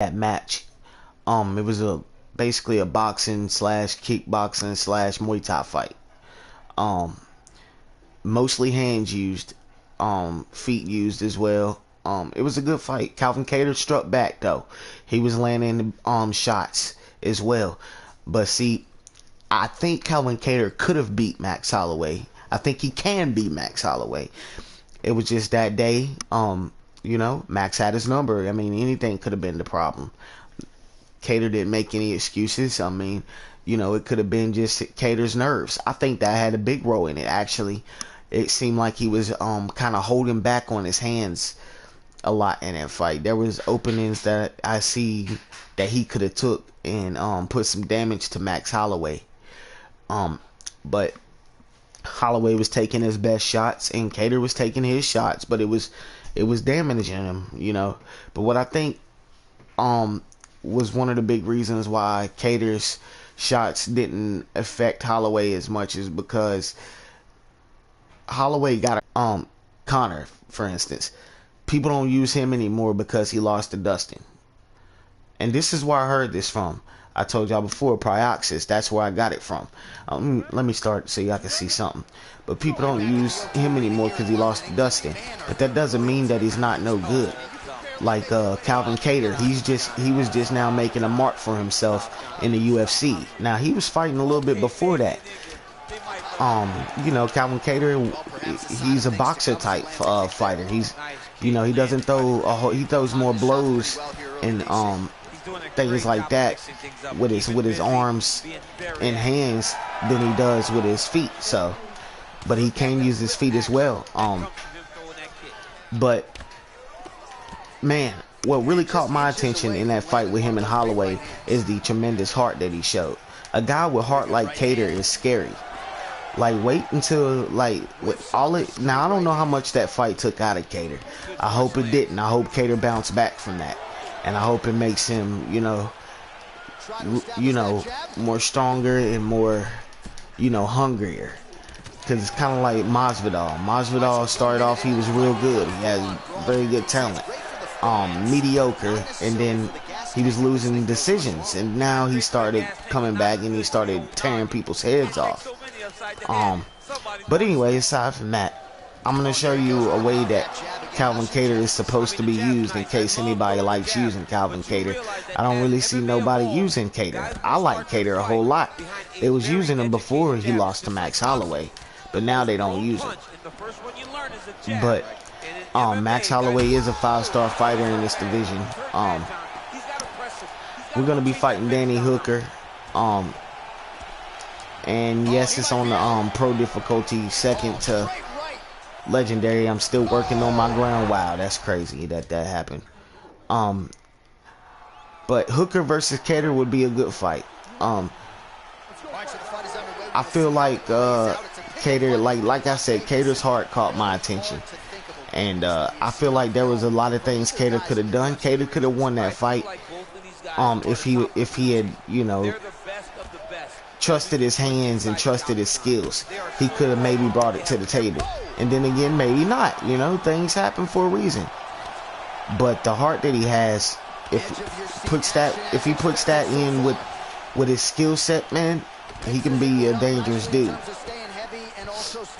that match. It was basically a boxing slash kickboxing slash Muay Thai fight. Um, Mostly hands used, feet used as well. It was a good fight. Calvin Kattar struck back though. He was landing shots as well. But see, I think Calvin Kattar could have beat Max Holloway. I think he can beat Max Holloway. It was just that day, Max had his number. I mean, anything could have been the problem. Kattar didn't make any excuses. I mean, it could have been just Kattar's nerves. I think that had a big role in it, actually. It seemed like he was kind of holding back on his hands a lot in that fight. There was openings that I see that he could have took and put some damage to Max Holloway. But Holloway was taking his best shots and Kattar was taking his shots, but it was damaging him. But what I think was one of the big reasons why Kattar's shots didn't affect Holloway as much is because Holloway got Conor, for instance. People don't use him anymore because he lost to Dustin. And this is where I heard this from. I told y'all before, Prioxis. That's where I got it from. Let me start so y'all can see something. But people don't use him anymore because he lost to Dustin. But that doesn't mean that he's not no good. Like Calvin Kattar, he was just now making a mark for himself in the UFC. Now he was fighting a little bit before that. Calvin Kattar, he's a boxer type fighter. He doesn't throw he throws more blows and things like that with his arms and hands than he does with his feet. So, but he can use his feet as well. But man, what really caught my attention in that fight with him and Holloway is the tremendous heart that he showed. A guy with heart like Kattar is scary. Like, wait until, with all it... Now, I don't know how much that fight took out of Kattar. I hope it didn't. I hope Kattar bounced back from that. And I hope it makes him, more stronger and more, hungrier. Because it's kind of like Masvidal. Masvidal started off, he was real good. He had very good talent. Mediocre. And then he was losing decisions. And now he started coming back and he started tearing people's heads off. But anyway, aside from that, I'm going to show you a way that Calvin Kattar is supposed to be used in case anybody likes using Calvin Kattar. I don't really see nobody using Kattar. I like Kattar a whole lot. They was using him before he lost to Max Holloway, but now they don't use him. But Max Holloway is a 5-star fighter in this division. We're going to be fighting Danny Hooker. And yes, it's on the pro difficulty, second to legendary. I'm still working on my ground. Wow, that's crazy that happened. But Hooker versus Kattar would be a good fight. I feel like Kattar, like I said, Kattar's heart caught my attention. And I feel like there was a lot of things Kattar could have done. Kattar could have won that fight if he had, trusted his hands and trusted his skills. He could have maybe brought it to the table. And then again, maybe not. Things happen for a reason. But the heart that he has, if he puts that in with his skill set, man, he can be a dangerous dude.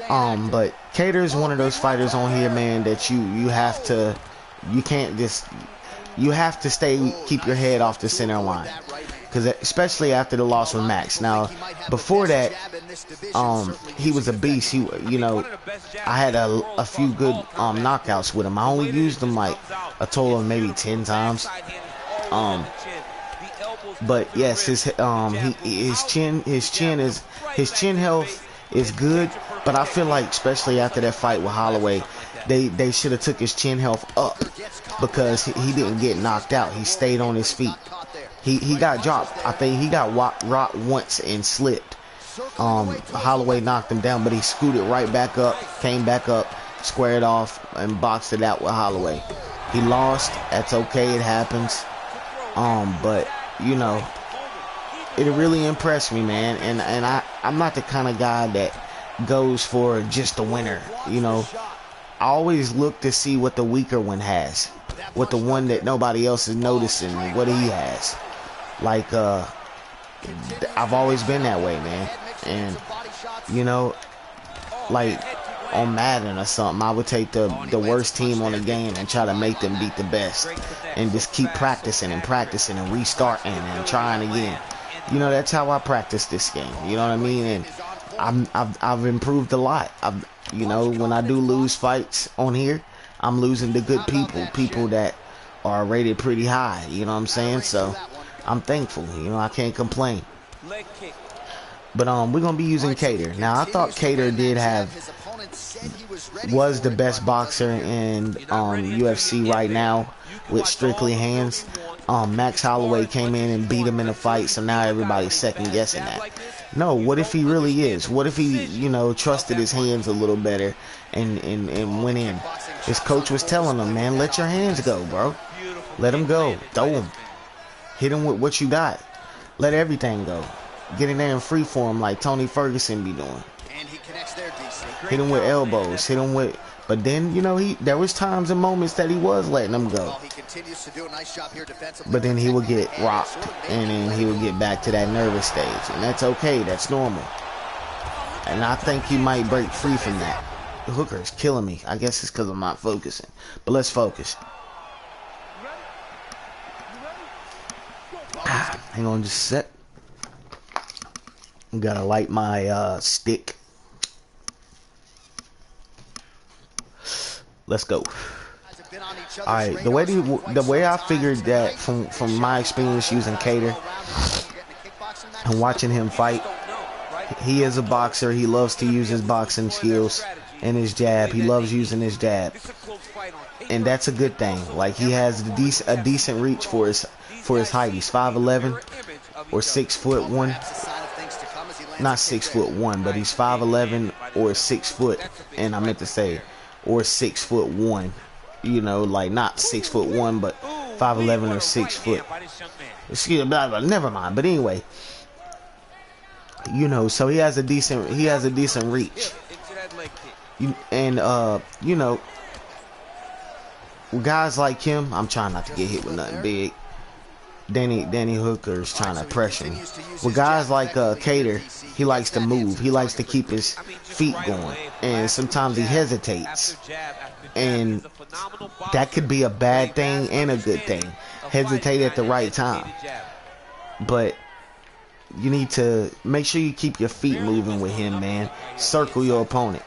But Kattar is one of those fighters on here, man, that you have to keep your head off the center line. Because especially after the loss with Max. Now, before that, he was a beast. I had a few good knockouts with him. I only used him like a total of maybe 10 times. But yes, his chin health is good. But I feel like, especially after that fight with Holloway, they should have took his chin health up because he didn't get knocked out. He stayed on his feet. He got dropped. I think he got rocked once and slipped. Holloway knocked him down, but he scooted right back up, came back up, squared off, and boxed it out with Holloway. He lost. That's okay. It happens. But it really impressed me, man. And I'm not the kind of guy that goes for just a winner. I always look to see what the weaker one has. with the one that nobody else is noticing and what he has. Like, I've always been that way, man. And, you know, like on Madden or something, I would take the worst team on the game and try to make them beat the best, and just keep practicing and practicing and restarting and trying again. You know, that's how I practice this game. You know what I mean? And I've improved a lot. You know, when I do lose fights on here, I'm losing to good people that are rated pretty high. You know what I'm saying? So I'm thankful. You know, I can't complain. But we're gonna be using Kattar. Now I thought Kattar was the best boxer in UFC right now with strictly hands. Max Holloway came in and beat him in a fight, so now everybody's second guessing that. No, what if he really is? What if he, you know, trusted his hands a little better and went in? His coach was telling him, man, let your hands go, bro. Let him go. Throw him. Hit him with what you got. Let everything go. Get in there and free form like Tony Ferguson be doing. Hit him with elbows. Hit him with... But then, you know, there was times and moments that he was letting them go. But then he would get rocked, and then he would get back to that nervous stage. And that's okay. That's normal. And I think he might break free from that. The hooker is killing me. I guess it's because I'm not focusing. But let's focus. Hang on just a sec. Gotta light my stick. Let's go. Alright, the way I figured that from my experience using Kattar and watching him fight, he is a boxer. He loves to use his boxing skills and his jab. He loves using his jab, and that's a good thing. Like, he has a decent reach for his height. He's 5'11" or 6'1". Not 6'1", but he's 5'11" or 6 foot, and I meant to say, or 6'1". You know, like not 6'1", but 5'11" or 6 foot. Excuse me, never mind. But anyway, you know, so he has a decent reach. And you know, guys like him, I'm trying not to get hit with nothing big. Danny Hooker's trying to pressure me. With guys like Kattar, he likes to move. He likes to keep his feet going, and sometimes he hesitates, and that could be a bad thing and a good thing. Hesitate at the right time, but you need to make sure you keep your feet moving with him, man. Circle your opponent.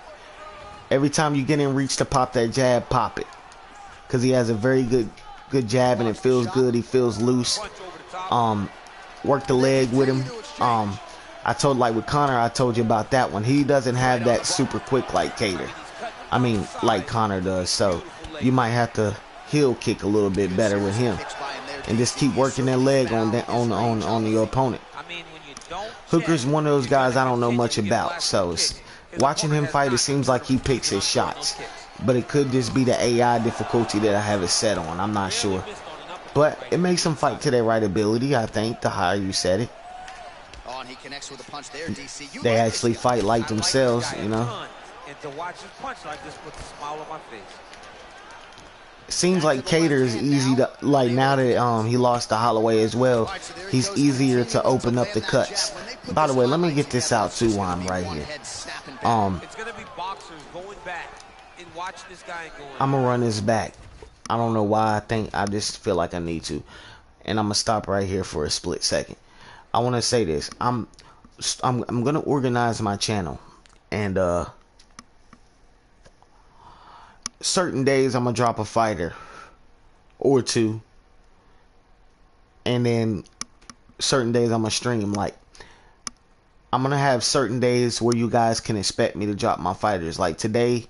Every time you get in reach to pop that jab, pop it, because he has a very good jab, and it feels good. He feels loose. Work the leg with him. I told, like with Connor, I told you about that one. He doesn't have that super quick like Kattar. I mean, like Connor does. So you might have to heel kick a little bit better with him, and just keep working that leg on your opponent. Hooker's one of those guys I don't know much about. So watching him fight, it seems like he picks his shots. But it could just be the AI difficulty that I have it set on. I'm not sure. But it makes them fight to their right ability, I think, the higher you set it. They actually fight like themselves, you know. It seems like Kattar is easy to, like, now that he lost to Holloway as well, he's easier to open up the cuts. By the way, let me get this out too while I'm right here. I'm gonna run this back. I don't know why. I just feel like I need to, and I'm gonna stop right here for a split second. I want to say this. I'm gonna organize my channel, and certain days I'm gonna drop a fighter or two, and then certain days I'm gonna stream. Like, I'm gonna have certain days where you guys can expect me to drop my fighters. Like today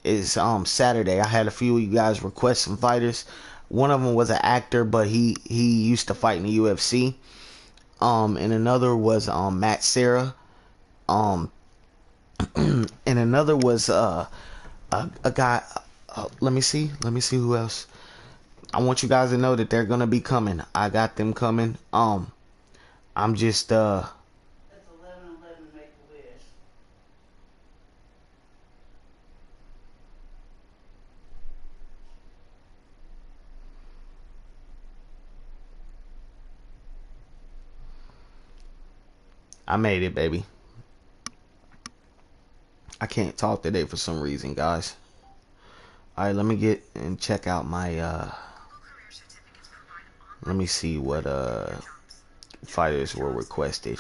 is Saturday. I had a few of you guys request some fighters. One of them was an actor, but he used to fight in the UFC. And another was Matt Serra. And another was a guy. Let me see who else. I want you guys to know that they're gonna be coming. I got them coming. I'm just I made it, baby. I can't talk today for some reason, guys. Alright, let me get and check out my let me see what fighters were requested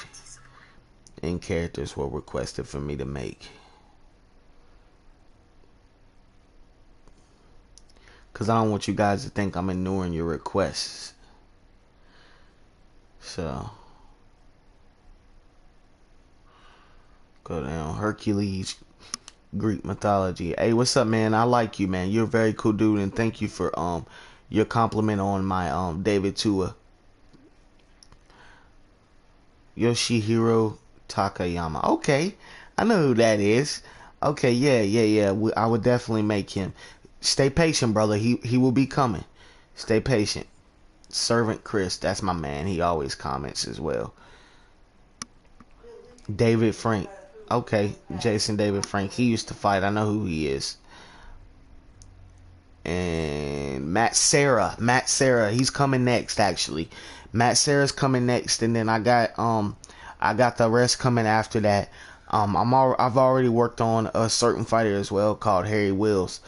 and characters were requested for me to make. Cause I don't want you guys to think I'm ignoring your requests. So go down. Hercules, Greek mythology. Hey, what's up, man? I like you, man. You're a very cool dude, and thank you for your compliment on my David Tua. Yoshihiro Takayama. Okay, I know who that is. Okay, yeah. I would definitely make him. Stay patient, brother. He will be coming. Stay patient. Servant Chris, that's my man. He always comments as well. David Frank. Okay, Jason David Frank. He used to fight. I know who he is. And Matt Serra. He's coming next, actually. Matt Serra's coming next, and then I got the rest coming after that. I've already worked on a certain fighter as well called Harry Wills.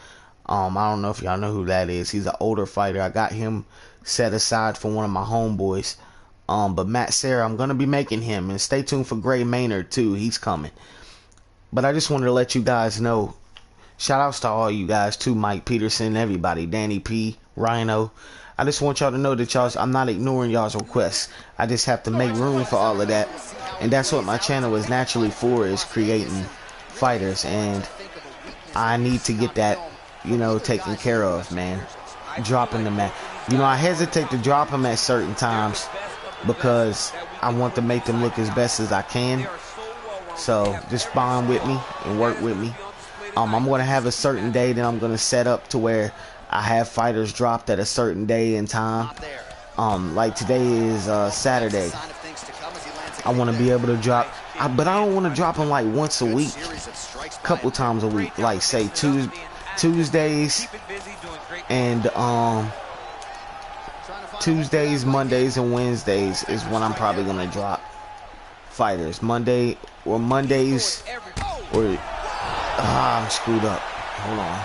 I don't know if y'all know who that is. He's an older fighter. I got him set aside for one of my homeboys. But Matt Serra, I'm gonna be making him, and stay tuned for Gray Maynard too. He's coming. But I just wanted to let you guys know. Shout outs to all you guys too, Mike Peterson, everybody, Danny P, Rhino. I just want y'all to know that I'm not ignoring y'all's requests. I just have to make room for all of that, and that's what my channel is naturally for, is creating fighters, and I need to get that, taken care of, man. Dropping them at, I hesitate to drop them at certain times because I want to make them look as best as I can. So just bond with me and work with me. I'm going to have a certain day that I'm going to set up to where I have fighters dropped at a certain day and time. Like today is Saturday. I want to be able to drop, but I don't want to drop them like once a week, couple times a week, like say Tuesdays and Tuesdays, Mondays, and Wednesdays is when I'm probably gonna drop fighters. Mondays, or I'm screwed up. Hold on,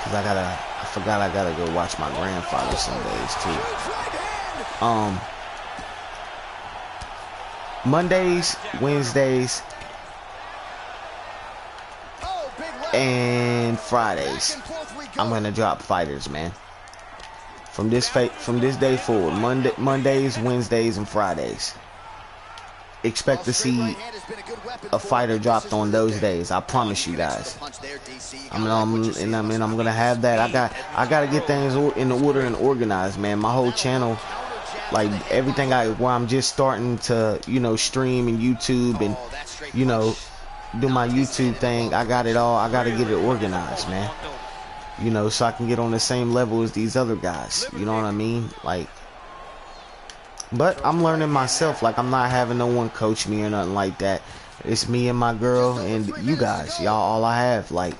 cause I forgot I gotta go watch my grandfather some days too. Mondays, Wednesdays, and Fridays, I'm gonna drop fighters, man. From this day forward, Mondays, Wednesdays, and Fridays. Expect to see a fighter dropped on those days. I promise you guys. I'm gonna have that. I gotta get things in order and organized, man. My whole channel, like everything, where I'm just starting to, stream and YouTube and, do my YouTube thing. I got it all. I gotta get it organized, man. So I can get on the same level as these other guys. You know what I mean? Like, but I'm learning myself. Like, I'm not having no one coach me or nothing like that. It's me and my girl and you guys. Y'all all I have. Like,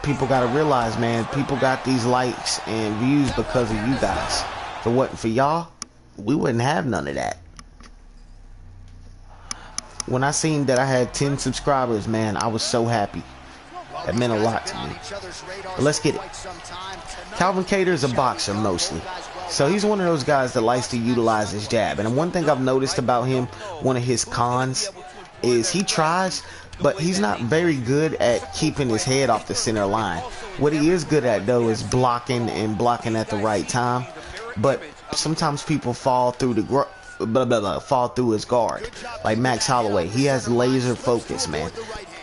people gotta realize, man, people got these likes and views because of you guys. If it wasn't for y'all, we wouldn't have none of that. When I seen that I had 10 subscribers, man, I was so happy. That meant a lot to me. But let's get it. Calvin Kattar's a boxer mostly. So he's one of those guys that likes to utilize his jab. And one thing I've noticed about him, one of his cons, is he tries, but he's not very good at keeping his head off the center line. What he is good at, though, is blocking at the right time. But sometimes people fall through fall through his guard. Like Max Holloway, he has laser focus, man.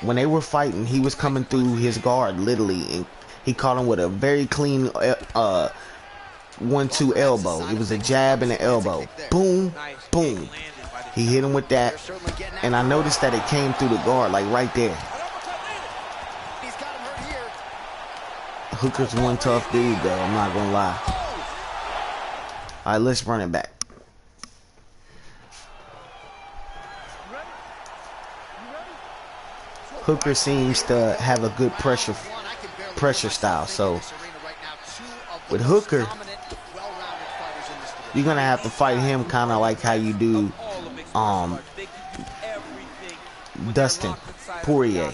When they were fighting, he was coming through his guard literally, and he caught him with a very clean 1-2 elbow. It was a jab and an elbow. Boom, boom. He hit him with that, and I noticed that it came through the guard, like right there. Hooker's one tough dude, though. I'm not gonna lie. All right, let's run it back. Hooker seems to have a good pressure style. So with Hooker, you're gonna have to fight him kind of like how you do um, Dustin Poirier.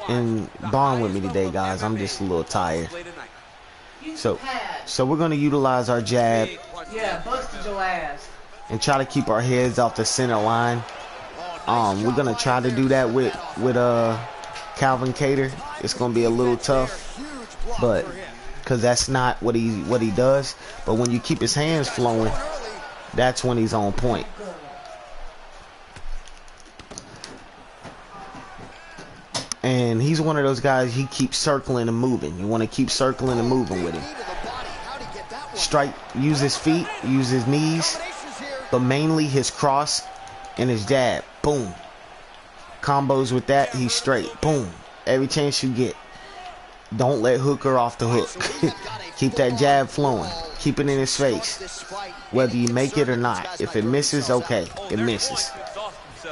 And bond with me today, guys. I'm just a little tired. So we're gonna utilize our jab. Yeah, busted your ass. And try to keep our heads off the center line. We're gonna try to do that with Calvin Kattar. It's gonna be a little tough, but because that's not what he does. But when you keep his hands flowing, that's when he's on point. And he's one of those guys, he keeps circling and moving. You want to keep circling and moving with him. Strike, use his feet, use his knees, but mainly his cross and his jab. Boom. Combos with that, he's straight. Boom. Every chance you get. Don't let Hooker off the hook. Keep that jab flowing. Keep it in his face. Whether you make it or not. If it misses, okay. It misses.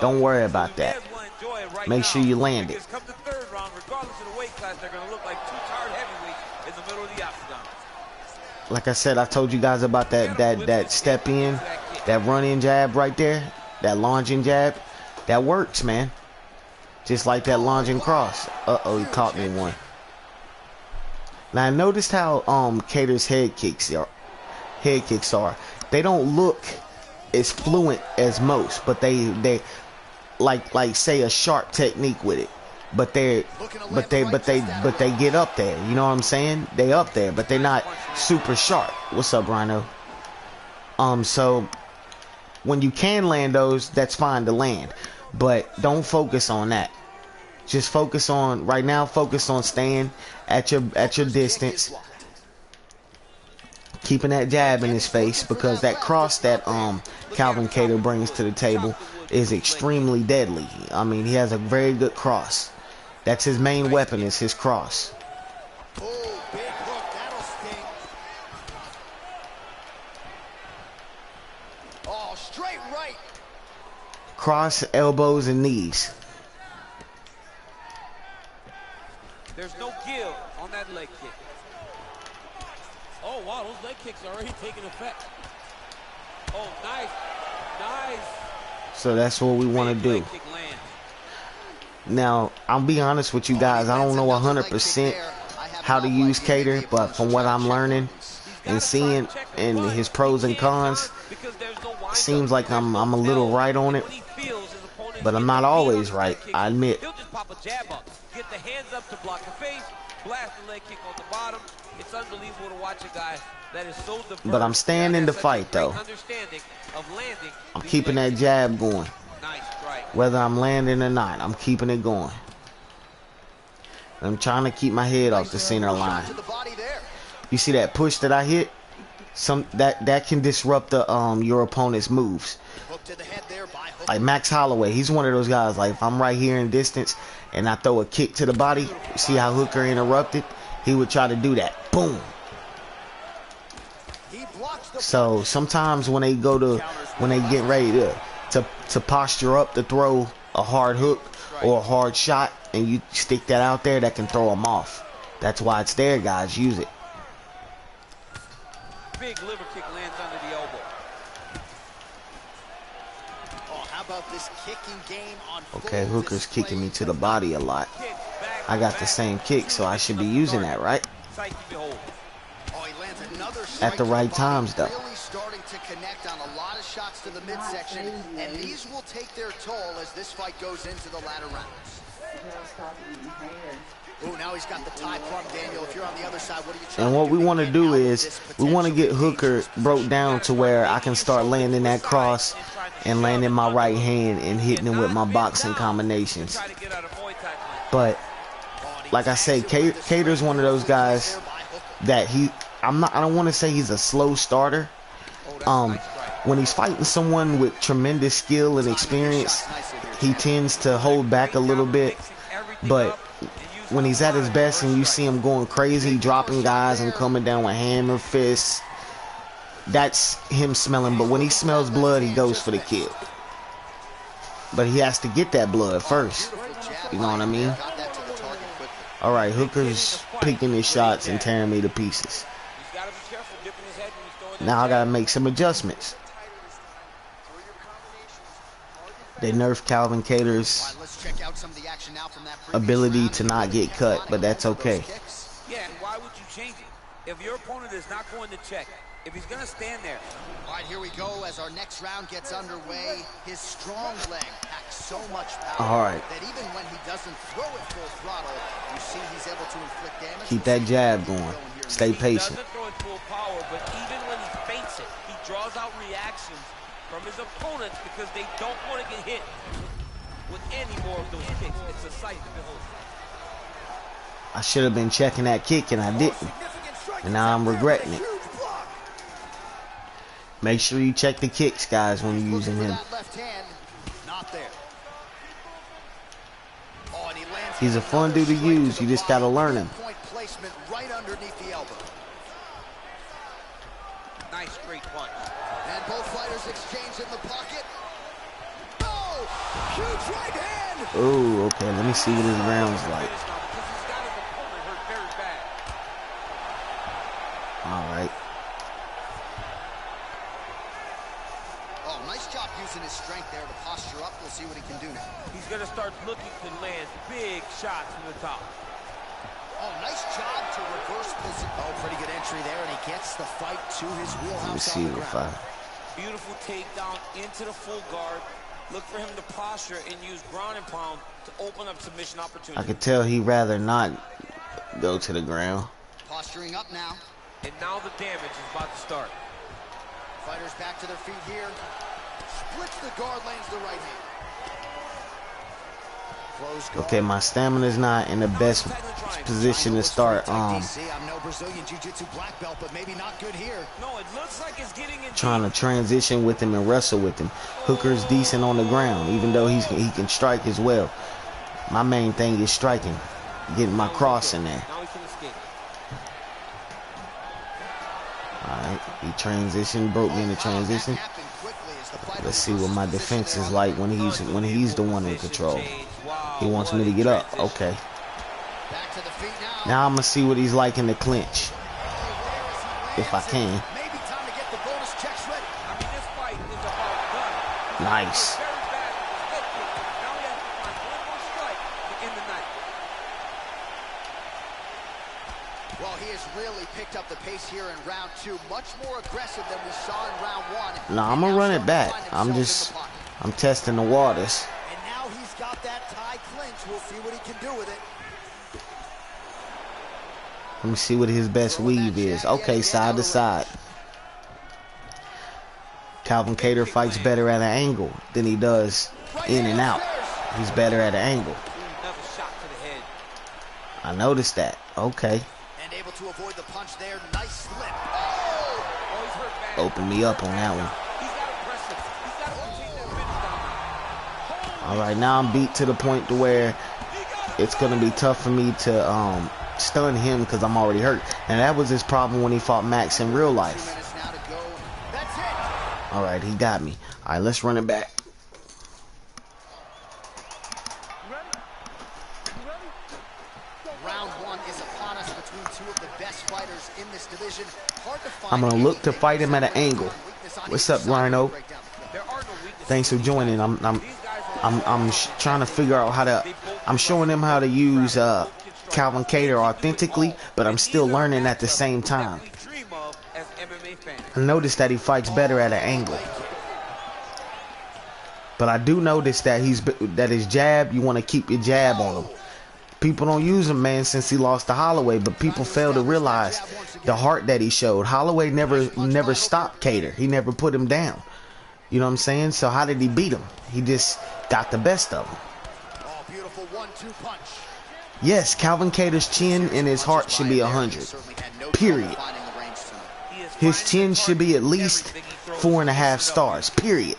Don't worry about that. Make sure you land it. Like I said, I told you guys about that step in, that run in jab right there, that lunging jab. That works, man. Just like that lunging cross. Uh-oh, he caught me one. Now I noticed how Kattar's head kicks are. They don't look as fluent as most, but they like say a sharp technique with it. But they get up there. You know what I'm saying? They up there, but they're not super sharp. What's up, Rhino? So when you can land those, that's fine to land, but don't focus on that. Just focus on right now. Focus on staying at your distance, keeping that jab in his face, because that cross that Calvin Kattar brings to the table is extremely deadly. I mean, he has a very good cross. That's his main weapon, is his cross. Oh, big hook, that'll sting. Oh, straight right. Cross, elbows, and knees. There's no give on that leg kick. Oh, wow, those leg kicks are already taking effect. Oh, nice. Nice. So that's what we want to do. Now, I'll be honest with you guys. I don't know 100% how to use Kattar, but from what I'm learning and seeing and his pros and cons, it seems like I'm a little right on it, but I'm not always right, I admit. Get the hands up to block the face, blast the leg kick on the bottom. It's unbelievable to watch a guy that is so diverse. But I'm staying in the fight, though. I'm keeping that jab going. Whether I'm landing or not, I'm keeping it going. I'm trying to keep my head off the center line. You see that push that I hit? That can disrupt the your opponent's moves. Like Max Holloway, he's one of those guys. Like if I'm right here in distance and I throw a kick to the body, see how Hooker interrupted? He would try to do that. Boom. So sometimes when they get ready to posture up to throw a hard hook or a hard shot, and you stick that out there, that can throw them off. That's why it's there, guys. Use it. Big liver kick lands under the elbow. Oh, how about this kicking game on Okay, Hooker's kicking me to the body a lot. I got the same kick, so I should be using that, right? At the right times, though. Really starting to connect on a lot of shots to the midsection, and these will take their toll as this fight goes into the latter rounds. Oh, now he's got the tie plum, Daniel. If you're on the other side, what are you trying to do? And what we want to do is we want to get Hooker broke down to where I can start landing that cross and landing my right hand and hitting him with my boxing combinations. But like I say, Kattar's one of those guys that I don't want to say he's a slow starter. When he's fighting someone with tremendous skill and experience, he tends to hold back a little bit. But when he's at his best and you see him going crazy, dropping guys and coming down with hammer fists, that's him smelling. But when he smells blood, he goes for the kill. But he has to get that blood first. You know what I mean? Alright, Hooker's picking his shots and tearing me to pieces. Now I gotta make some adjustments. They nerfed Calvin Kattar's All right, let's check out some of the action now from that previous ability round. to not get cut, but that's okay. Yeah, and why would you change it? If your opponent is not going to check, if he's going to stand there. All right, here we go as our next round gets underway. His strong leg packs so much power All right. that even when he doesn't throw it full throttle, you see he's able to inflict damage. Keep that jab going. Stay patient. He doesn't throw it full power, but even when he feints it, he draws out reactions from his opponents because they don't want to get hit with any more of those kicks. It's a sight to behold. I should have been checking that kick and I didn't. And now I'm regretting it. Make sure you check the kicks, guys, when you're using him. He's a fun dude to use. You just gotta learn him. Right underneath the elbow. Nice straight punch. And both fighters exchange in the pocket. Oh, huge right hand. Oh, okay. Let me see what his round's like. All right. Oh, nice job using his strength there to posture up. We'll see what he can do now. He's going to start looking to land big shots from the top. Oh, nice job to reverse position. Oh, pretty good entry there, and he gets the fight to his wheelhouse. Let me see if I... Beautiful takedown into the full guard. Look for him to posture and use ground and pound to open up submission opportunities. I could tell he'd rather not go to the ground. Posturing up now. And now the damage is about to start. Fighters back to their feet here. Splits the guard, lands the right hand. Okay, my stamina's not in the best position to start I'm no Brazilian Jiu-Jitsu black belt, but maybe not good here. No, it looks like it's getting in trying to transition with him and wrestle with him. Hooker's decent on the ground, even though he can strike as well. My main thing is striking, getting my cross in there. Now he can escape. Alright, he transitioned, broke me in the transition. Let's see what my defense is like when he's the one in control. He wants me to get up. Okay. Now I'm gonna see what he's like in the clinch. If I can. Nice. Well, he has really picked up the pace here in round two. Much more aggressive than we saw in round one. No, I'm gonna run it back. I'm testing the waters. And now he's got that tie clinch. We'll see what he can do with it. Let me see what his best weave is. Okay, side to side. Calvin Kattar fights better at an angle than he does in and out. He's better at an angle. I noticed that. Okay. And able to avoid the punch there. Nice slip. Open me up on that one. All right, now I'm beat to the point to where it's gonna be tough for me to stun him because I'm already hurt, and that was his problem when he fought Max in real life. All right, he got me. All right, let's run it back. Round one is upon us between two of the best fighters in this division. Hard to find. I'm gonna look to fight him at an angle. What's up, Rhino? Thanks for joining. I'm trying to figure out how to. I'm showing him how to use Calvin Kattar authentically, but I'm still learning at the same time. I noticed that he fights better at an angle, but I do notice that his jab. You want to keep your jab on him. People don't use him, man, since he lost to Holloway, but people fail to realize the heart that he showed. Holloway never stopped Kattar. He never put him down. You know what I'm saying? So how did he beat him? He just got the best of him. Oh, beautiful 1-2 punch. Yes, Calvin Kattar's chin and his heart should be 100. Period. His chin should be at least 4.5 stars. Period.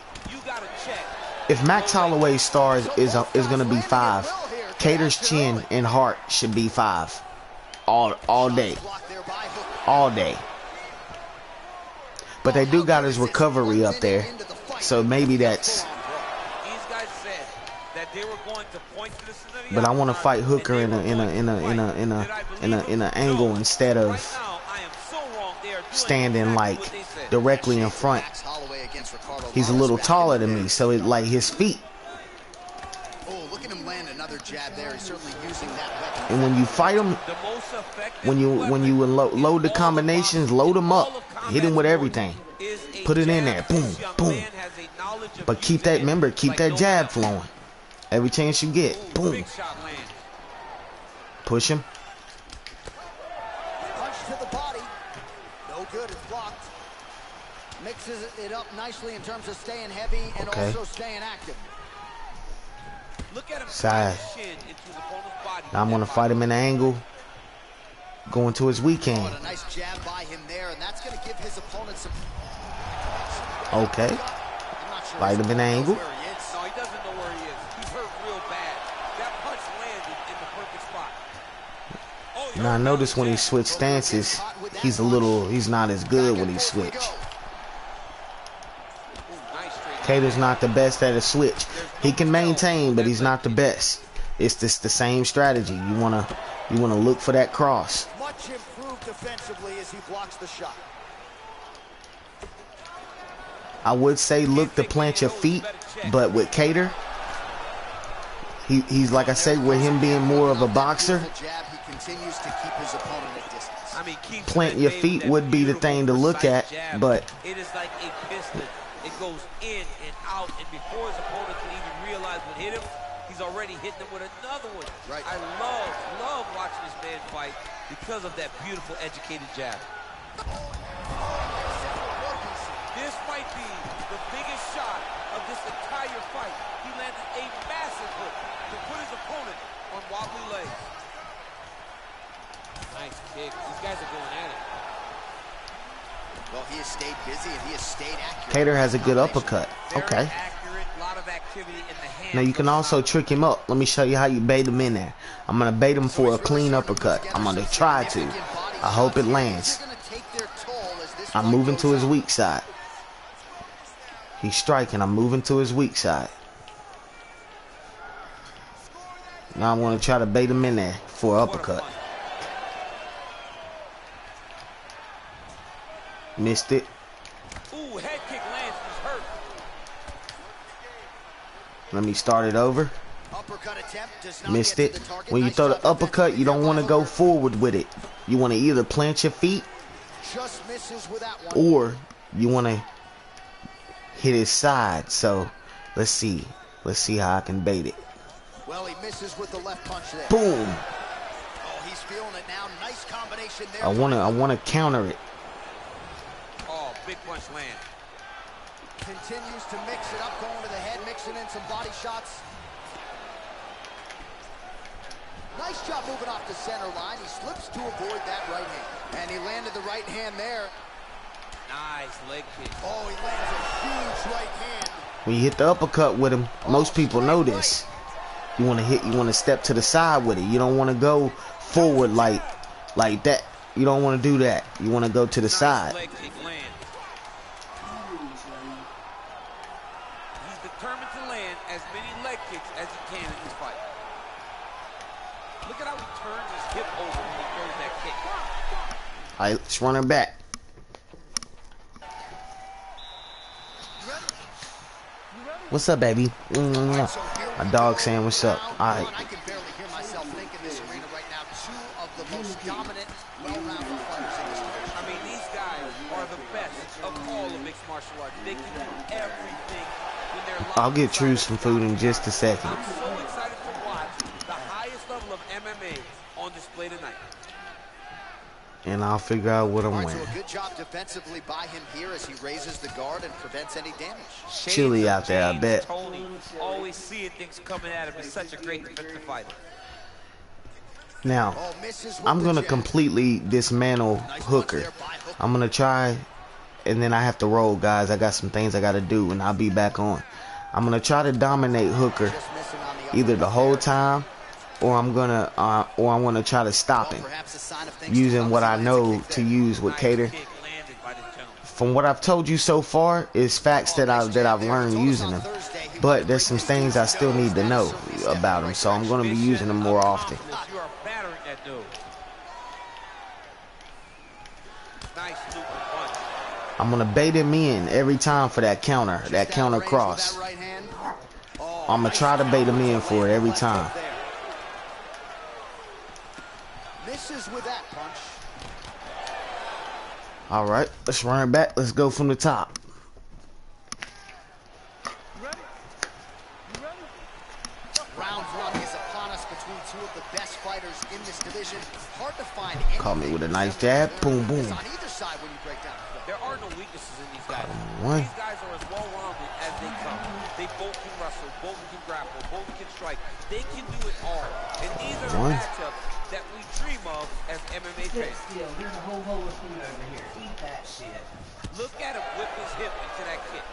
If Max Holloway's stars is gonna be 5, Kattar's chin and heart should be 5. All day. All day. But they do got his recovery up there, so maybe that's. But I want to fight Hooker in an angle instead of standing like directly in front. He's a little taller than me, so it like his feet jab there. He's certainly using that weapon. And when you fight him, The most effective when you load the combinations, load them up, hit him with everything, put it in there, boom, boom. But keep that, remember, keep that jab flowing. Every chance you get, boom. Push him. Punch to the body. No good. It's blocked. Mixes it up nicely in terms of staying heavy and also staying active. Look at him Side. shin into his opponent's body. Now I'm gonna fight him in an angle, going to his weak hand. Oh, a nice jab by him there, and that's going to give his opponent some. Okay. I'm not sure Fight him in an angle. No, he doesn't know where he is. He's hurt real bad. That punch landed in the perfect spot. Oh, Now I notice when he switched stances, he's not as good when he switched. Kattar's not the best at a switch. He can maintain, but he's not the best. It's just the same strategy. You wanna look for that cross. Much improved defensively as he blocks the shot. I would say look to plant your feet, but with Kattar, he's like I said, with him being more of a boxer, He continues to keep his opponent at distance. I mean, planting your feet would be the thing to look at, but it is like a piston. It goes in and out, and before his opponent can even realize what hit him, he's already hitting him with another one. Right. I love watching this man fight because of that beautiful, educated jab. This might be the biggest shot of this entire fight. He landed a massive hook to put his opponent on wobbly legs. Nice kick. These guys are going at it. Well, he has stayed busy and he has stayed accurate. Kattar has a good uppercut. Okay. Very accurate, lot of activity in the hand. Now you can also trick him up. Let me show you how you bait him in there. I'm gonna bait him for a clean uppercut. I'm gonna try to. I hope it lands. I'm moving to his weak side. He's striking. I'm moving to his weak side. Now I'm gonna try to bait him in there for an uppercut. Missed it. Ooh, head kick lands, he's hurt. Let me start it over. Uppercut attempt does not Missed get to it. the target. When you Nice throw job the uppercut, you don't want to defensively go forward with it. You want to either plant your feet Just misses with that one. or you want to hit his side. So let's see. Let's see how I can bait it. Well, he misses with the left punch there. Boom. Oh, he's feeling it now. Nice combination there. I wanna counter it. Oh, big punch land. Continues to mix it up, going to the head, mixing in some body shots. Nice job moving off the center line. He slips to avoid that right hand. And he landed the right hand there. Nice leg kick. Oh, he lands a huge right hand. When you hit the uppercut with him, most people know this. You want to step to the side with it. You don't want to go forward like that. You don't want to do that. You want to go to the side. Leg kick land. He's determined to land as many leg kicks as he can in this fight. Look at how he turns his hip over when he throws that kick. All right, let's run her back. What's up, baby? My dog saying what's up. All right. I can barely hear myself think in this arena right now. Two of the most dominant, well-rounded fighters in this division. I mean, these guys are the best of all of mixed martial arts. They can do everything when they're locked. I'll get Truce some food in just a second. I'm so excited to watch the highest level of MMA on display tonight. And I'll figure out what I'm All right, wearing. so a good job defensively by him here as he raises the guard and prevents any damage. Chilly out there, I bet. Tony, always seeing things coming at him. Is such a great defensive fighter. Now, Oh, misses with I'm the going to jab. completely dismantle Hooker. I'm going to try, and then I have to roll, guys. I got some things I got to do, and I'll be back on. I'm going to try to dominate Hooker Just missing on the either the uppercut whole there. time, or I'm gonna try to stop Well, him perhaps a sign of things to using come. what I Lands a know kick to there. use with Nice Kattar. kick landed by the gentleman. From what I've told you so far is facts that I've learned using them, but there's some things I still need to know about him, so I'm gonna be using them more often. You are battering that dude. Nice looping punch. I'm gonna bait him in every time for that counter cross. That right hand. I'm gonna try to bait him in for it every time. misses with that punch. All right, let's run it back. Let's go from the top. Round one is upon us between two of the best fighters in this division. Hard to find Caught me anything with a nice resembling jab. Boom, boom. on either side when you break down the film. There are no weaknesses in these guys. One. These guys are as well-rounded as they come. They both can wrestle, both can grapple, both can strike. They can do it all. And these are the One. matchups that we dream of as MMA Sit fans. still. There's a whole bowl of food over here. Eat that shit. Look at him whip his hip into that kick.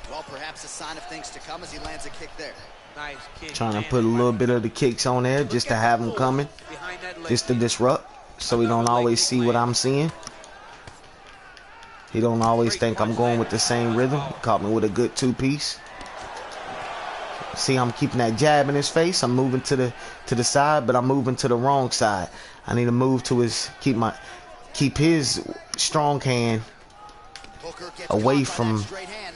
Well, perhaps a sign of things to come as he lands a kick there. Nice kick. Trying to man. put a little bit of the kicks on there just to have them coming, Behind that leg just to kick. disrupt, so he don't always see what I'm seeing. He don't always think I'm going with the same rhythm. He caught me with a good two-piece. See, I'm keeping that jab in his face. I'm moving to the side, but I'm moving to the wrong side. I need to move to his keep his strong hand Hooker gets away caught by from. that straight hand.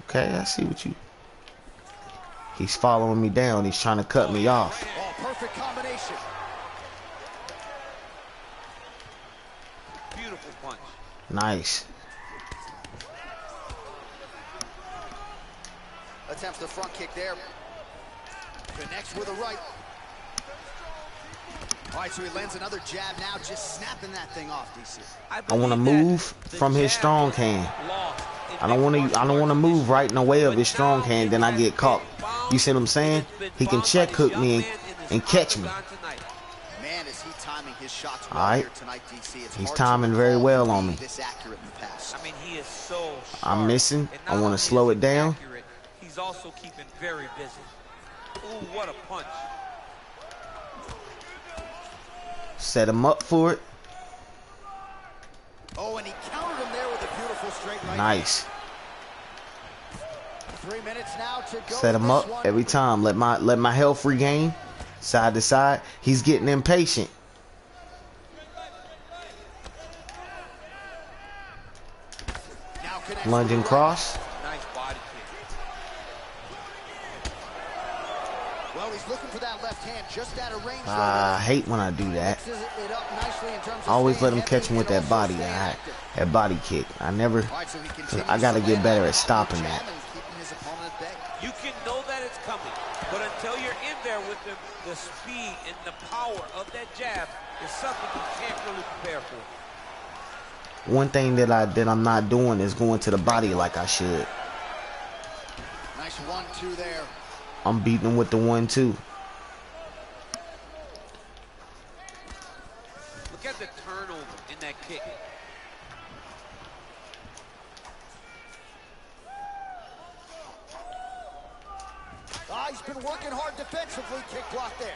Okay, I see what you. He's following me down. He's trying to cut me off. Oh, perfect combination. Beautiful punch. Nice. Attempts the front kick there. Connects with a right. All right, so he lands another jab now, just snapping that thing off, DC. I want to move from his strong hand. I don't want to move right in the way of his strong hand. Then I get caught. You see what I'm saying? He can check hook me and catch me. Man, is he timing his shots All well right. here tonight, DC. It's He's hard to timing very recall well him on being me. this accurate in the past. I mean, he is so sharp. I'm missing. And I not want only to slow is it he down. accurate, he's also keeping very busy. Ooh, what a punch. Set him up for it. Oh, and he countered him there with a beautiful straight right. Nice. 3 minutes now to go. Set him in this up one. every time. Let my health regain. Side to side. He's getting impatient. Now connects Lunging with the right. cross. Nice body kick. Well, he's looking for that left hand just out of range. I hate when I do that. Mixes it up nicely in terms of I always let staying him catch heavy him with and that also body. staying That active. body kick. I never. All right, so he continues I gotta to get land better that at stopping jab that. and keeping his opponent at bay. You can know that it's coming, but until you're in there with him, the speed and the power of that jab is something you can't really prepare for. One thing that I'm not doing is going to the body like I should. Nice 1-2 there. I'm beating him with the 1-2. Look at the turnover in that kick. Ah, he's been working hard defensively. Kick block there.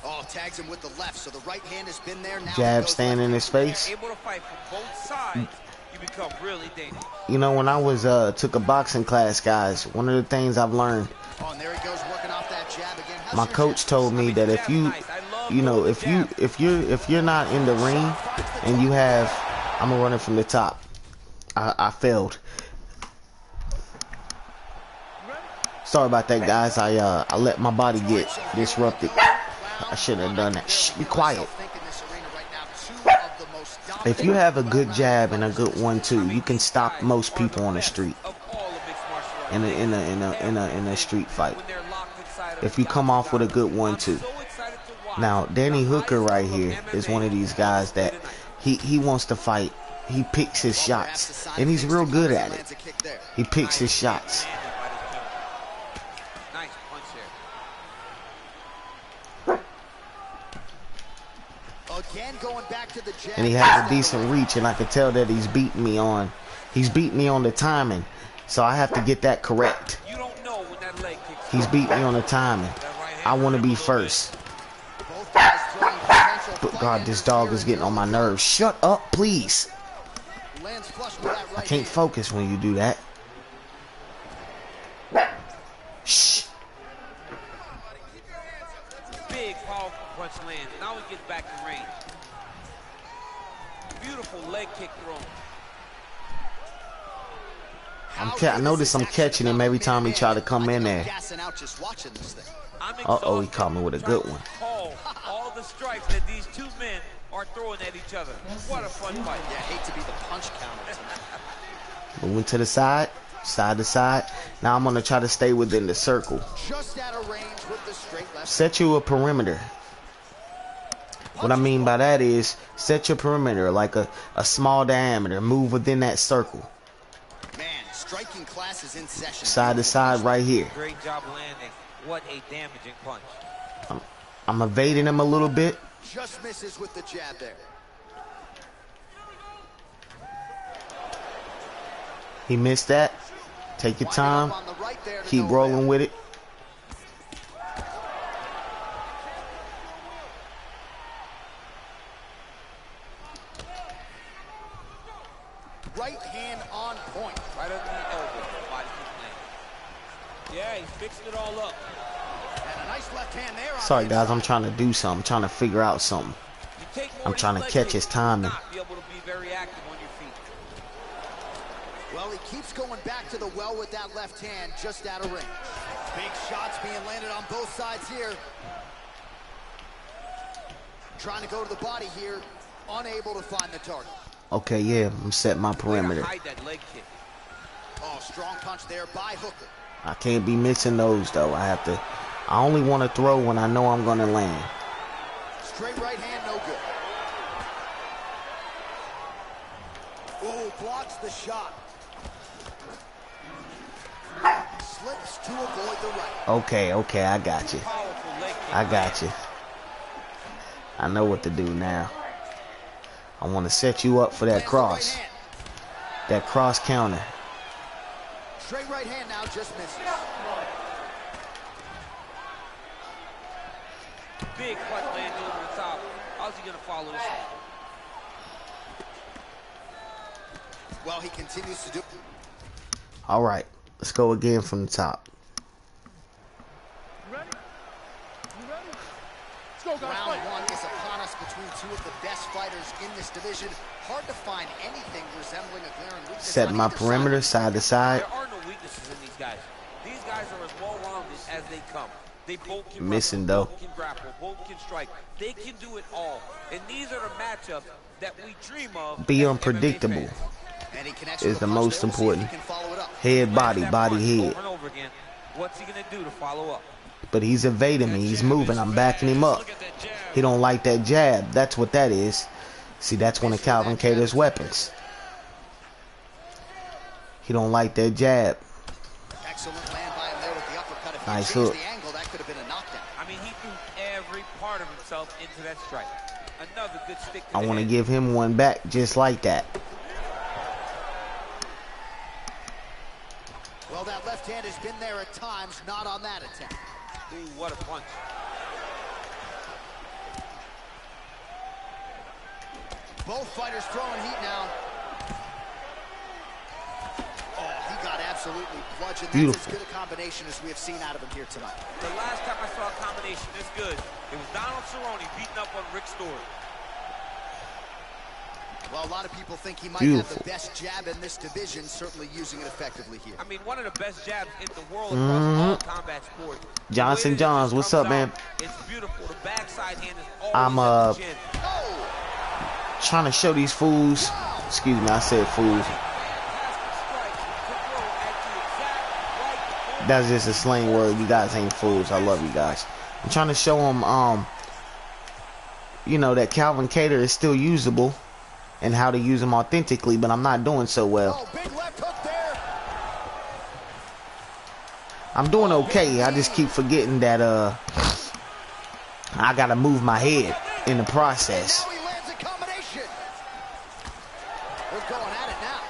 Oh, tags him with the left, so the right hand has been there. Now Jab he goes stand in left. his face. Able to fight from both sides, you become really dangerous. You know, when I was took a boxing class, guys, one of the things I've learned, Oh, and there he goes working off that jab again. How's my your coach jab? told me that if you're not in the ring and you have, I'm gonna run it from the top. I failed. Sorry about that, guys. I let my body get disrupted. I shouldn't have done that. Shh, be quiet. If you have a good jab and a good 1-2, you can stop most people on the street in a street fight. If you come off with a good 1-2. Now, Danny Hooker right here is one of these guys that he wants to fight. He picks his shots, and he's real good at it. He picks his shots. Nice punch there. Again, going back to the jab. And he has a decent reach, and I can tell that he's beating me on the timing. So I have to get that correct. You don't know when that leg kicks. He's beating me on the timing. I want to be first. Both guys throwing potential But fight God, this dog is getting on my nerves. Shut up, please. Lands flush with that I right can't hand. focus when you do that. Shh. Big, powerful punch lands. Now he gets back in range. Beautiful leg kick thrown. I notice I'm catching him every time he try to come in there. Uh-oh, he caught me with a good one. All the strikes that these two men are throwing at each other. What a fun fight. Yeah, hate to be the punch counter tonight. Moving to the side to side. Now I'm gonna try to stay within the circle. Just out of range with the straight left. Set you a perimeter. What I mean by that is set your perimeter like a small diameter. Move within that circle. Man, striking class is in session. Side to side right here. Great job landing. What a damaging punch. I'm evading him a little bit. Just misses with the jab there. He missed that. Take your time. Keep rolling with it. Right hand on point. Right under the elbow. Body keep landing. Yeah, he's fixing it all up. And a nice left hand there. Sorry guys, I'm trying to do something. I'm trying to figure out something. I'm trying to catch his timing. Be able to be very active on your feet. Well, he keeps going back to the well with that left hand, just out of range. Big shots being landed on both sides here. Trying to go to the body here, unable to find the target. Okay, yeah, I'm setting my perimeter. Hide that leg kick. Oh, strong punch there by Hooker. I can't be missing those though. I only want to throw when I know I'm gonna land. Straight right hand, no good. Ooh, blocks the shot. Slips to avoid the right. Okay, I got you. I got you. I know what to do now. I want to set you up for that cross. That cross counter. Straight right hand now, just misses. Big punch landing over the top. How's he gonna follow this one? Well, he continues to do. All right, let's go again from the top. Round one is upon us between two of the best fighters in this division. Hard to find anything resembling a glaring weakness. Set my perimeter side to side. There are no weaknesses in these guys. These guys are as well-rounded as they come. They both can Missing wrestle, though. both can grapple, both can strike. They can do it all. And these are the matchups that we dream of. Be unpredictable is the most important. Head, body, head. Over and over again. What's he gonna do to follow up? But he's evading me. He's moving. I'm backing him up. He don't like that jab. That's what that is. See, that's one of Calvin Kattar's weapons. He don't like that jab. Excellent land by him there with the uppercut. If Nice he changed hook. the angle, that could have been a knockdown. I mean, he threw every part of himself into that strike. Another good stick to I the want to head. give him one back just like that. Well, that left hand has been there at times, not on that attempt. Ooh, what a punch. Both fighters throwing heat now. Oh, he got absolutely bludgeoned. That's as good a combination as we have seen out of him here tonight. The last time I saw a combination this good, it was Donald Cerrone beating up on Rick Story. Well, a lot of people think he might have the best jab in this division, certainly using it effectively here. I mean, one of the best jabs in the world across all combat sports. Johnson Johns, what's up, man? It's beautiful. The backside hand is always I'm at the chin. trying to show these fools. Excuse me, I said fools. That's just a slang word. You guys ain't fools. I love you guys. I'm trying to show them, you know, that Calvin Kattar is still usable and how to use them authentically, but I'm not doing so well. Oh, big left hook there. I'm doing okay. I just keep forgetting that I gotta move my head in the process. Now he lands a combination. We're going at it now.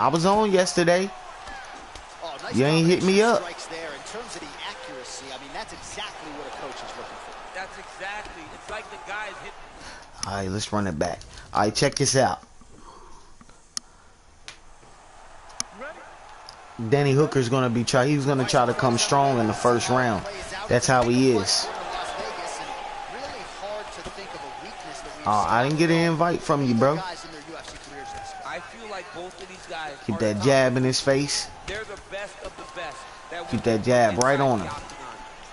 I was on yesterday. Oh, nice You ain't hit me up. strikes there. In terms of the accuracy, I mean, that's exactly what a coach is looking for. That's exactly. It's like the guys hit. All right, let's run it back. All right, check this out. Danny Hooker's gonna be he's gonna try to come strong in the first round. That's how he is. I didn't get an invite from you, bro. Guys in Both of these guys Keep are that jab in his face. They're the best of the best. Keep that jab right on him.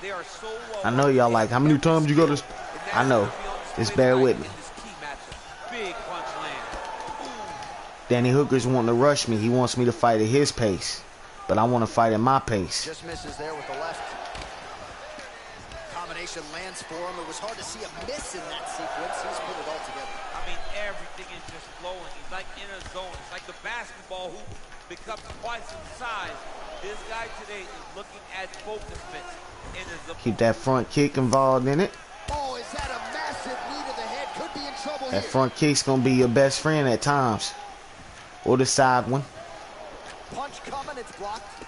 They are so well. I know y'all like, how many times you go to... I know. Just bear with me. Big punch land. Danny Hooker's wanting to rush me. He wants me to fight at his pace. But I want to fight at my pace. Just misses there with the left. Combination lands for him. It was hard to see a miss in that sequence. He's put it all together. I mean, everything is just flowing. He's like in a zone. It's like the basketball hoop becomes twice in size. This guy today is looking at focus mitts. Keep that front kick involved in it. Oh, is that a massive knee to the head? Could be in trouble That here. front kick's going to be your best friend at times. Or the side one. Punch coming, it's blocked.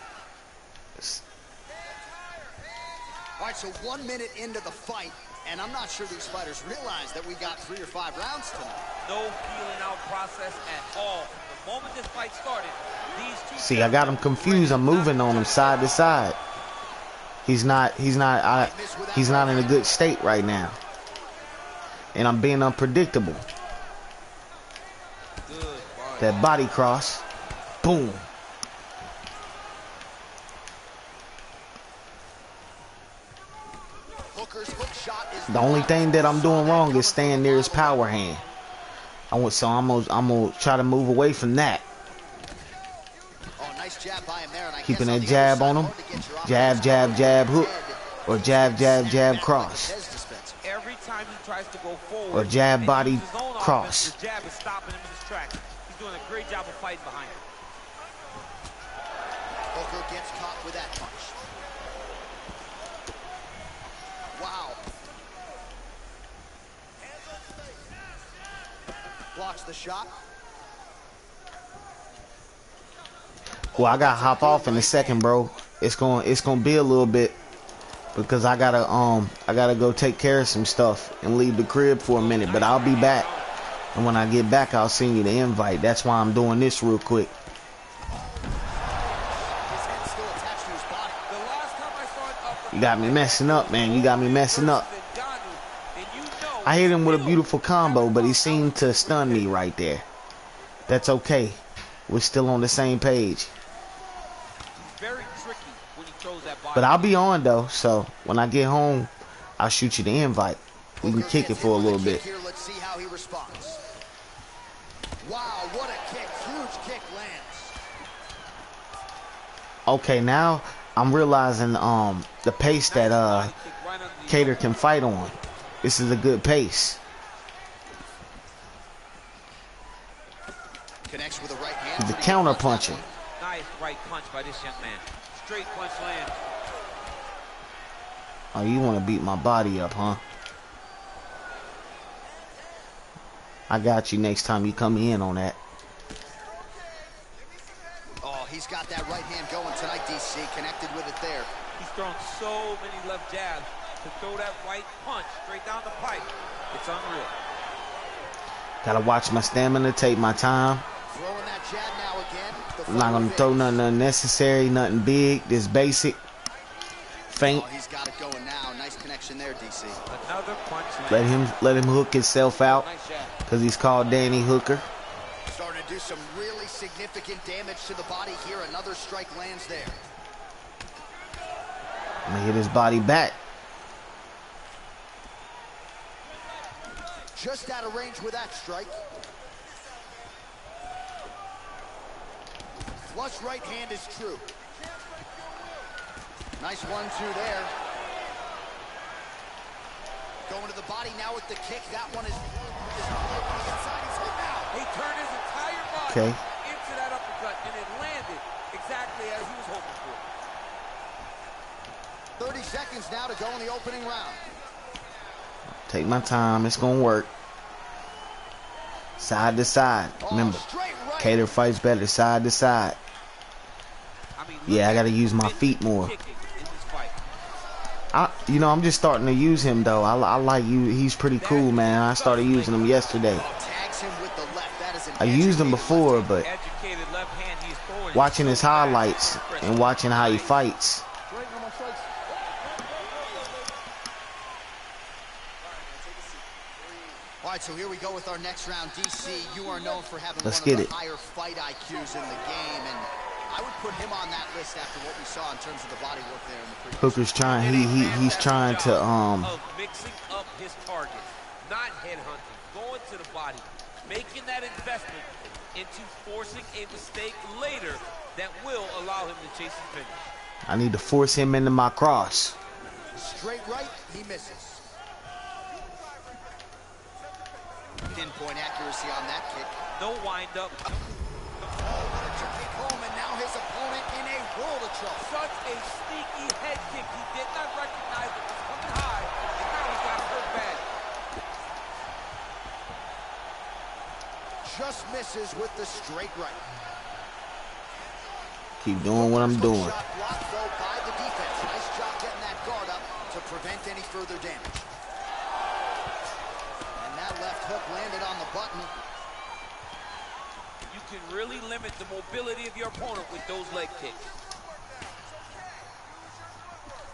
All right, so 1 minute into the fight, and I'm not sure these fighters realize that we got 3 or 5 rounds tonight. No feeling out process at all. The moment this fight started, these two... See, I got him confused. I'm moving on him side to side. He's not in a good state right now. And I'm being unpredictable. That body cross. Boom. Hooker's hook shot is The only thing that I'm doing wrong is staying near his power hand. I'm gonna try to move away from that. Oh, nice jab by him there, and I Keeping guess that jab on him. Jab, jab, jab, hook. Or jab, jab, jab, cross. Every time he tries to go forward, Or jab, body, offense, cross. the jab is stopping him in his tracks. He's doing a great job of fighting behind him. Hooker gets caught with that punch. Wow. Blocks the shot. Well, I gotta hop off in a second, bro. It's gonna be a little bit because I gotta go take care of some stuff and leave the crib for a minute. But I'll be back, and when I get back, I'll send you the invite. That's why I'm doing this real quick. You got me messing up, man. You got me messing up. I hit him with a beautiful combo, but he seemed to stun me right there. That's okay. We're still on the same page. Very tricky when he throws that body. But I'll be on though, so when I get home, I'll shoot you the invite. We can kick it for a little bit. Here, let's see how he responds. Wow, what a kick! Huge kick lands. Okay, now I'm realizing the pace that Kattar can fight on. This is a good pace. Connects with a right hand. The counter punching. Nice right punch by this young man. Straight punch lands. Oh, you want to beat my body up, huh? I got you next time you come in on that. Oh, he's got that right hand going tonight, DC. Connected with it there. He's thrown so many left jabs. To throw that right punch straight down the pipe, it's unreal. Gotta watch my stamina, take my time. Throwing that jab now again. I'm not gonna throw nothing unnecessary, nothing big, just basic. Faint. Oh, he's got it going now. Nice connection there, DC. Another punch. Let him hook himself out, because he's called Danny Hooker. Starting to do some really significant damage to the body here. Another strike lands there. I'm gonna hit his body back. Just out of range with that strike. Flush right hand is true. Nice 1-2 there. Going to the body now with the kick. That one is inside his hook now. He turned his entire body into that uppercut, and it landed exactly as he was hoping for. 30 seconds now to go in the opening round. Take my time. It's gonna work. Side to side. Remember, Kattar fights better side to side. Yeah, I gotta use my feet more. I'm just starting to use him though. I like you. He's pretty cool, man. I started using him yesterday. I used him before, but watching his highlights and watching how he fights. All right, so here we go with our next round. DC, you are known for having Let's one of get the it. higher fight IQs in the game, and I would put him on that list after what we saw in terms of the body work there in the previous. Hooker's trying. He's trying to of mixing up his targets, not headhunting, going to the body, making that investment into forcing a mistake later that will allow him to chase his finish. I need to force him into my cross. Straight right, he misses. Pinpoint accuracy on that kick. No windup. Took kick home, and now his opponent in a world of trouble. Such a sneaky head kick. He did not recognize it was coming high, and now he's got hurt bad. Just misses with the straight right. Keep doing what I'm doing. Shot blocked though by the defense. Nice job getting that guard up to prevent any further damage. And that left hook landed on the button. You can really limit the mobility of your opponent with those leg kicks.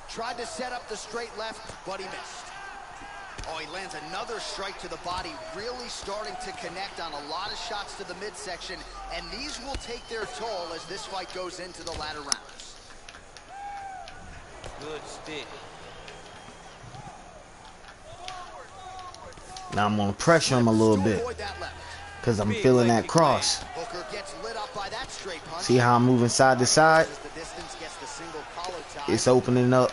Tried to set up the straight left, but he missed. Oh, he lands another strike to the body, really starting to connect on a lot of shots to the midsection, and these will take their toll as this fight goes into the latter rounds. Good stick. Now I'm gonna pressure him a little bit because I'm feeling that cross. Hooker gets lit up by that straight punch. See how I'm moving side to side? As the distance gets the single collar tie. It's opening up.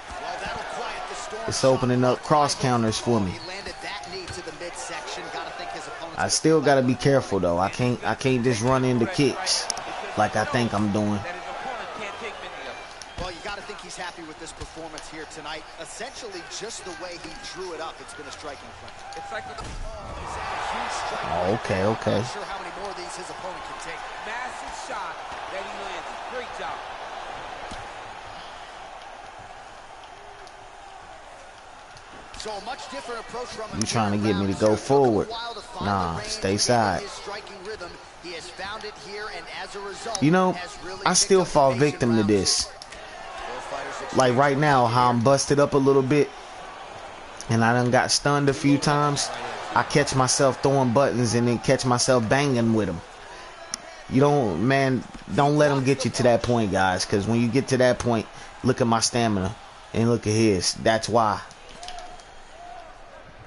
Well, that'll quiet the storm. It's opening up cross counters for me. He landed that knee to the midsection. Gotta think his opponent's I still gotta be careful though. I can't just run into kicks like I think I'm doing. That his opponent can't take many of them. Well, you gotta think he's happy with this performance here tonight. Essentially, just the way he drew it up, it's been a striking front. It's like a Huge strike. Oh, okay, okay. Not sure how many more of these his opponent can take. massive shot that he landed. Great job. So a much different approach from him. You trying to get me to go forward? Nah, stay side. He has found it here, and as a result, You know, has really I still picked up fall the pace in victim to round this. two. Both fighters Like right now, how I'm busted up a little bit and I done got stunned a few times. I catch myself throwing buttons and then catch myself banging with them. You don't, man, don't let them get you to that point, guys, because when you get to that point, look at my stamina and look at his. That's why.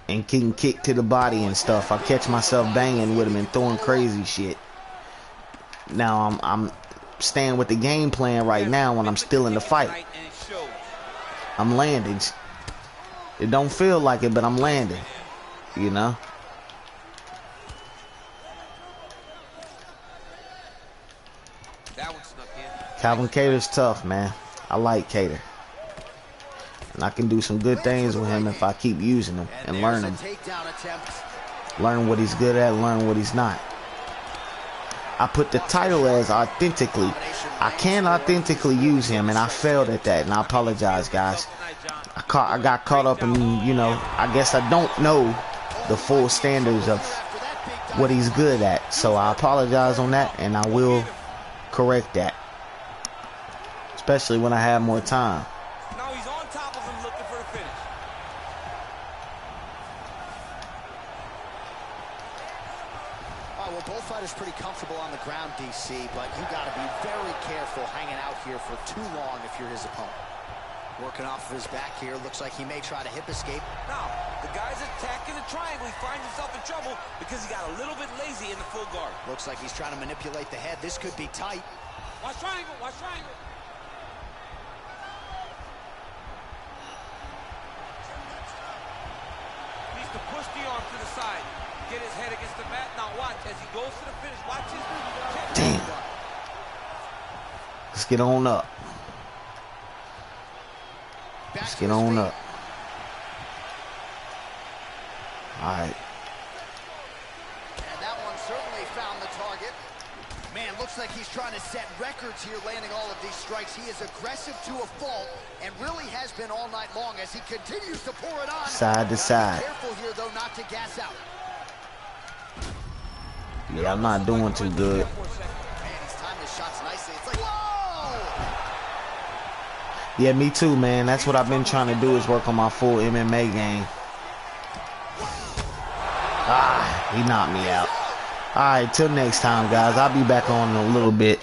And getting kicked to the body and stuff. I catch myself banging with him and throwing crazy shit. Now I'm staying with the game plan right now when I'm still in the fight. I'm landing. It don't feel like it, but I'm landing. You know? That one snuck in. Calvin Kattar's tough, man. I like Kattar. And I can do some good things with him if I keep using him and learn him. Learn what he's good at, learn what he's not. I put the title as authentically. I can authentically use him, and I failed at that, and I apologize, guys. I got caught up in, you know, I guess I don't know the full standards of what he's good at. So I apologize on that, and I will correct that. Especially when I have more time. Now he's on top of him looking for the finish. All right, well, both fighters pretty comfortable on the ground, DC, but you got to be very careful hanging out here for too long if you're his opponent. Working off of his back here, looks like he may try to hip escape. Now, the guy's attacking the triangle. He finds himself in trouble because he got a little bit lazy in the full guard. Looks like he's trying to manipulate the head. This could be tight. Watch triangle, watch triangle. Needs to push the arm to the side. Get his head against the mat. Now watch as he goes to the finish. Watch his move. Damn. Let's get on up. Let's get on up. All right. And that one certainly found the target. Man, looks like he's trying to set records here, landing all of these strikes. He is aggressive to a fault and really has been all night long as he continues to pour it on. Side to side. Careful here, though, not to gas out. Yeah, I'm not doing too good. Man, he's timed his shots nicely. It's like, whoa! Yeah, me too, man. That's what I've been trying to do is work on my full MMA game. Ah, he knocked me out. All right, till next time, guys. I'll be back on in a little bit.